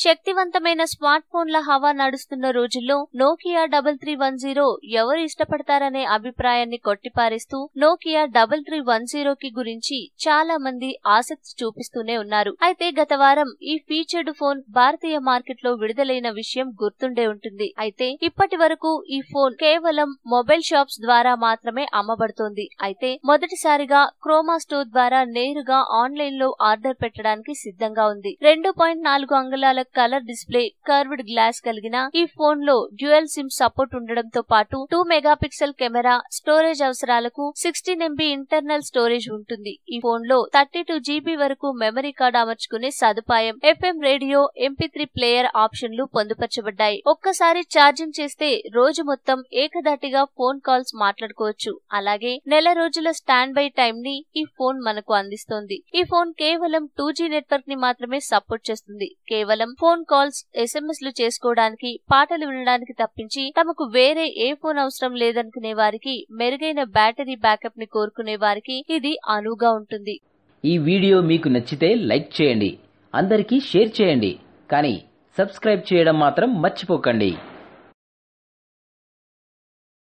శక్తివంతమైన స్మార్ట్ ఫోన్ల హవా నడుస్తున్న రోజుల్లో నోకియా 3310 ఎవరు ఇష్టపడతారనే అభిప్రాయాన్ని కొట్టిపారేస్తూ నోకియా 3310 కి గురించి చాలా మంది ఆసక్తి చూపిస్తూనే ఉన్నారు. అయితే గత వారం ఈ ఫీచర్డ్ ఫోన్ భారతీయ మార్కెట్లో విడుదలైన విషయం గుర్తుండే ఉంటుంది. అయితే ఇప్పటి వరకు ఈ ఫోన్ కేవలం మొబైల్ షాప్స్ ద్వారా మాత్రమే అమ్మబడుతోంది. అయితే మొదటిసారిగా క్రోమా స్టోర్ ద్వారా నేరుగా ఆన్లైన్ లో ఆర్డర్ పెట్టడానికి సిద్ధంగా ఉంది. 2.4 అంగుళాల కలర్ డిస్ప్లే, కర్వ్డ్ గ్లాస్ కలిగిన ఈ ఫోన్ లో డ్యూయల్ సిమ్ సపోర్ట్ ఉండడంతో పాటు 2 మెగాపిక్సెల్ కెమెరా, స్టోరేజ్ అవసరాలకు 16 MB ఇంటర్నల్ స్టోరేజ్ ఉంటుంది. ఈ ఫోన్ లో 32 GB వరకు మెమరీ కార్డ్ అమర్చుకునే సదుపాయం, FM రేడియో, MP3 ప్లేయర్ ఆప్షన్లు పొందుపరచబడ్డాయి. ఒక్కసారి ఛార్జింగ్ చేస్తే రోజు మొత్తం ఏకధాటిగా ఫోన్ కాల్స్ మాట్లాడుకోవచ్చు. అలాగే నెల రోజుల స్టాండ్ బై టైం ని ఈ ఫోన్ మనకు అందిస్తోంది. ఈ ఫోన్ కేవలం 2G నెట్వర్క్ ని మాత్రమే సపోర్ట్ చేస్తుంది. కేవలం ఫోన్ కాల్స్, SMS లు చేసుకోవడానికి, పాటలు వినడానికి తప్పించి తమకు వేరే ఏ ఫోన్ అవసరం లేదనుకునే వారికి, మెరుగైన బ్యాటరీ బ్యాకప్ ని కోరుకునే వారికి ఇది అనువుగా ఉంటుంది. ఈ వీడియో మీకు నచ్చితే లైక్ చేయండి, అందరికీ షేర్ చేయండి, కానీ సబ్స్క్రైబ్ చేయడం మాత్రం మర్చిపోకండి.